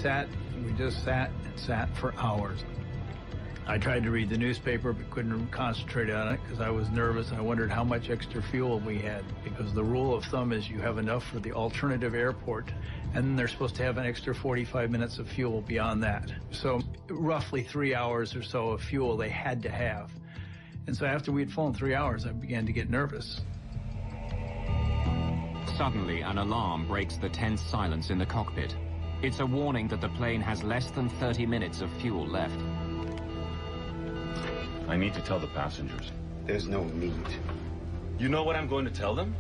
We just sat and sat for hours. I tried to read the newspaper but couldn't concentrate on it because I was nervous. I wondered how much extra fuel we had, because the rule of thumb is you have enough for the alternative airport, and then they're supposed to have an extra 45 minutes of fuel beyond that. So roughly 3 hours or so of fuel they had to have. And so after we'd flown 3 hours, I began to get nervous. Suddenly, an alarm breaks the tense silence in the cockpit. It's a warning that the plane has less than 30 minutes of fuel left. I need to tell the passengers. There's no need. You know what I'm going to tell them?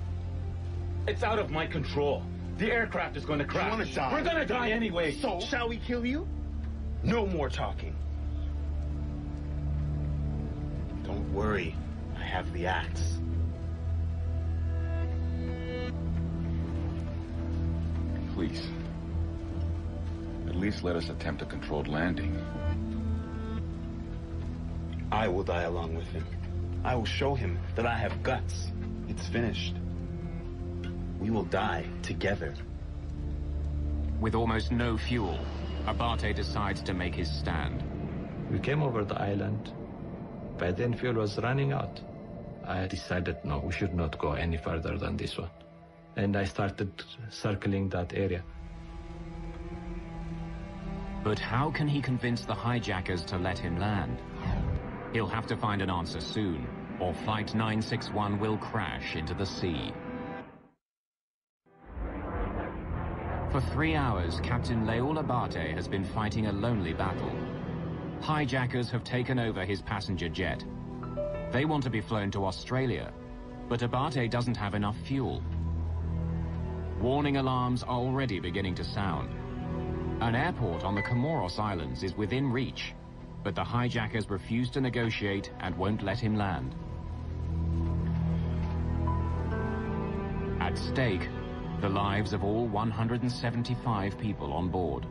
It's out of my control. The aircraft is going to crash. You want to die? We're going to die anyway. So, shall we kill you? No more talking. Don't worry. I have the axe. Please. At least let us attempt a controlled landing. I will die along with him. I will show him that I have guts. It's finished. We will die together. With almost no fuel, Abate decides to make his stand. We came over the island. By then fuel was running out. I decided, no, we should not go any further than this one. And I started circling that area. But how can he convince the hijackers to let him land? He'll have to find an answer soon, or Flight 961 will crash into the sea. For 3 hours, Captain Leul Abate has been fighting a lonely battle. Hijackers have taken over his passenger jet. They want to be flown to Australia, but Abate doesn't have enough fuel. Warning alarms are already beginning to sound. An airport on the Comoros Islands is within reach, but the hijackers refuse to negotiate and won't let him land. At stake, the lives of all 175 people on board.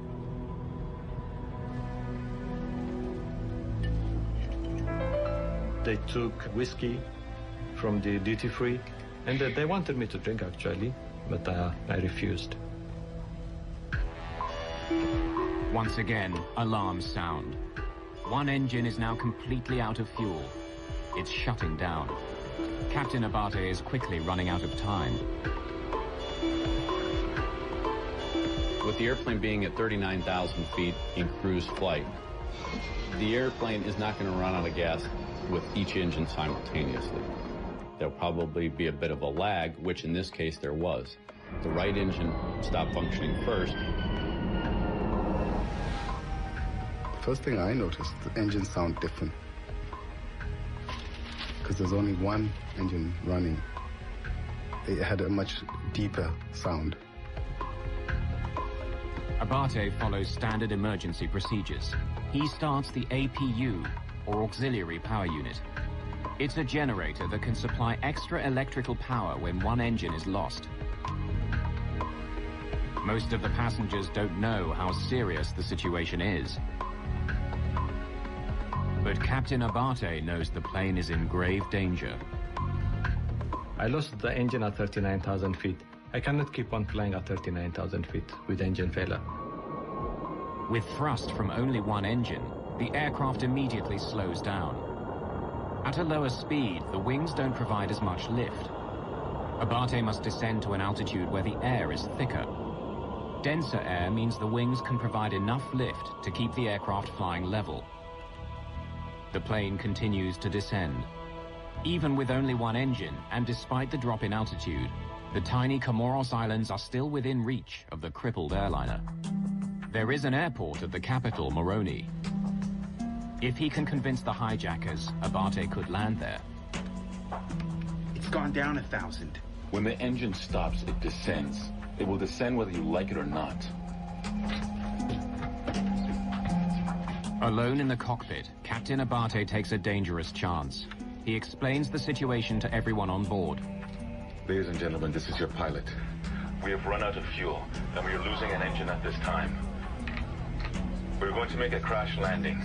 They took whiskey from the duty-free, and they wanted me to drink actually, but I refused. Once again, alarms sound. One engine is now completely out of fuel. It's shutting down. Captain Abate is quickly running out of time. With the airplane being at 39,000 feet in cruise flight, the airplane is not going to run out of gas with each engine simultaneously. There'll probably be a bit of a lag, which in this case there was. The right engine stopped functioning first. First thing I noticed, the engines sound different. Because there's only one engine running. It had a much deeper sound. Abate follows standard emergency procedures. He starts the APU, or Auxiliary Power Unit. It's a generator that can supply extra electrical power when one engine is lost. Most of the passengers don't know how serious the situation is. But Captain Abate knows the plane is in grave danger. I lost the engine at 39,000 feet. I cannot keep on flying at 39,000 feet with engine failure. With thrust from only one engine, the aircraft immediately slows down. At a lower speed, the wings don't provide as much lift. Abate must descend to an altitude where the air is thicker. Denser air means the wings can provide enough lift to keep the aircraft flying level. The plane continues to descend. Even with only one engine, and despite the drop in altitude, the tiny Comoros Islands are still within reach of the crippled airliner. There is an airport at the capital, Moroni. If he can convince the hijackers, Abate could land there. It's gone down 1,000. When the engine stops, it descends. It will descend whether you like it or not. Alone in the cockpit, Captain Abate takes a dangerous chance. He explains the situation to everyone on board. Ladies and gentlemen, this is your pilot. We have run out of fuel, and we are losing an engine at this time. We're going to make a crash landing.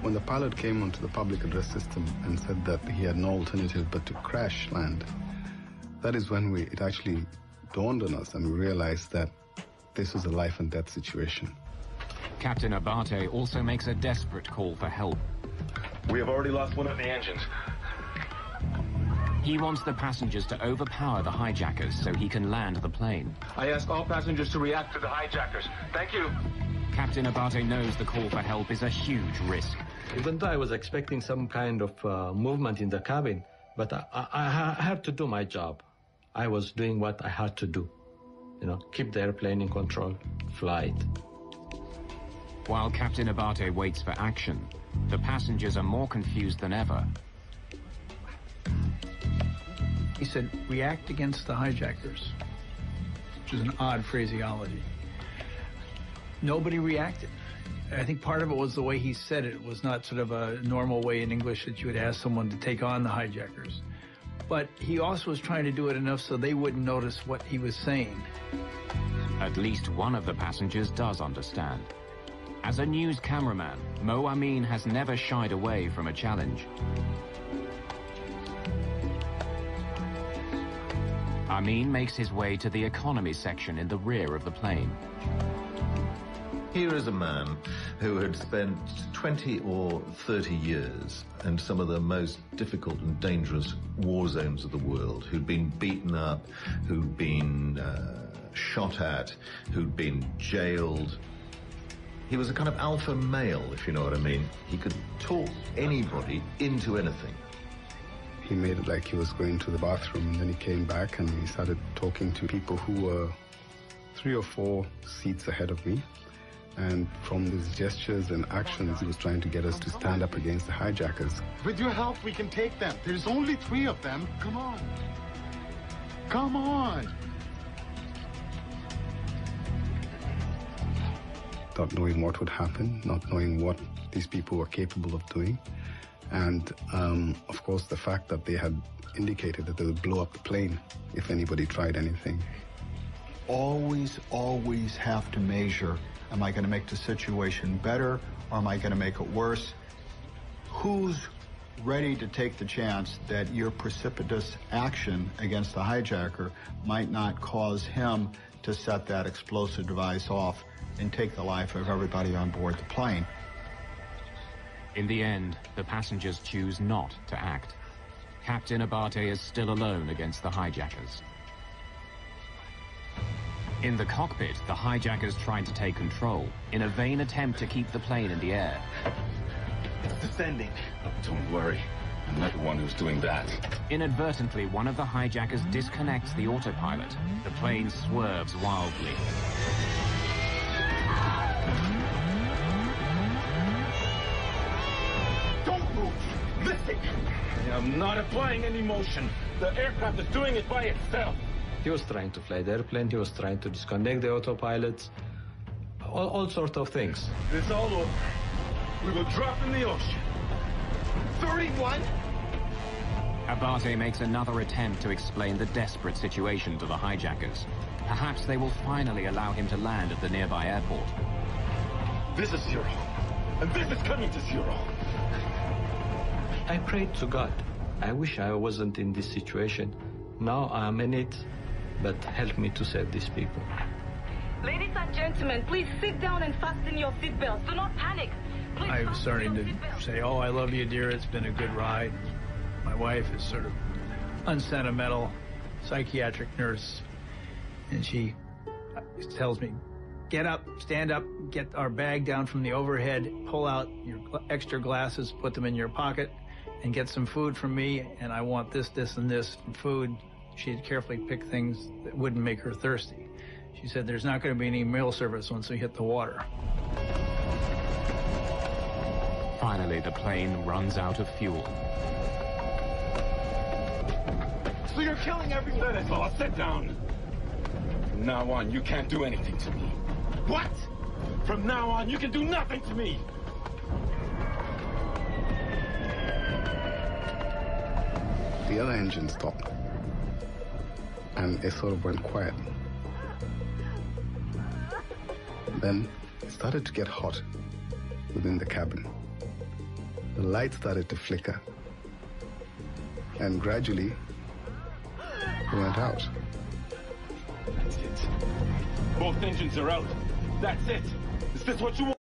When the pilot came onto the public address system and said that he had no alternative but to crash land, that is when it actually dawned on us and we realized that this was a life and death situation. Captain Abate also makes a desperate call for help. We have already lost one of the engines. He wants the passengers to overpower the hijackers so he can land the plane. I ask all passengers to react to the hijackers. Thank you. Captain Abate knows the call for help is a huge risk. Even though I was expecting some kind of movement in the cabin, but I had to do my job. I was doing what I had to do. You know, keep the airplane in control, fly it. While Captain Abate waits for action, the passengers are more confused than ever. He said, react against the hijackers, which is an odd phraseology. Nobody reacted. I think part of it was the way he said it. It was not sort of a normal way in English that you would ask someone to take on the hijackers. But he also was trying to do it enough so they wouldn't notice what he was saying. At least one of the passengers does understand. As a news cameraman, Mo Amin has never shied away from a challenge. Amin makes his way to the economy section in the rear of the plane. Here is a man who had spent 20 or 30 years in some of the most difficult and dangerous war zones of the world, who'd been beaten up, who'd been shot at, who'd been jailed. He was a kind of alpha male, if you know what I mean. He could talk anybody into anything. He made it like he was going to the bathroom, and then he came back and he started talking to people who were 3 or 4 seats ahead of me. And from his gestures and actions, he was trying to get us to stand up against the hijackers. With your help, we can take them. There's only 3 of them. Come on. Come on. Not knowing what would happen, not knowing what these people were capable of doing. And, of course, the fact that they had indicated that they would blow up the plane if anybody tried anything. Always, always have to measure, am I going to make the situation better or am I going to make it worse? Who's ready to take the chance that your precipitous action against the hijacker might not cause him to set that explosive device off and take the life of everybody on board the plane? In the end, the passengers choose not to act. Captain Abate is still alone against the hijackers. In the cockpit, the hijackers tried to take control in a vain attempt to keep the plane in the air. It's descending. Don't worry. I'm not the one who's doing that. Inadvertently, one of the hijackers disconnects the autopilot. The plane swerves wildly. Don't move! Listen! I am not applying any motion. The aircraft is doing it by itself. He was trying to fly the airplane, he was trying to disconnect the autopilot, all sorts of things. It's all over. We will drop in the ocean. 31? Abate makes another attempt to explain the desperate situation to the hijackers. Perhaps they will finally allow him to land at the nearby airport. This is 0. And this is coming to 0. I prayed to God. I wish I wasn't in this situation. Now I'm in it, but help me to save these people. Ladies and gentlemen, please sit down and fasten your seatbelts. Do not panic. Please I was starting to say, oh, I love you, dear. It's been a good ride. My wife is sort of unsentimental, psychiatric nurse. And she tells me, get up, stand up, get our bag down from the overhead, pull out your extra glasses, put them in your pocket, and get some food from me. And I want this, this, and this food. She had carefully picked things that wouldn't make her thirsty. She said, there's not going to be any meal service once we hit the water. Finally, the plane runs out of fuel. So you're killing everyone? That's all. Sit down. From now on, you can't do anything to me. What? From now on, you can do nothing to me. The other engine stopped, and it sort of went quiet. Then it started to get hot within the cabin. The light started to flicker, and gradually it went out. That's it. Both engines are out. That's it. Is this what you want?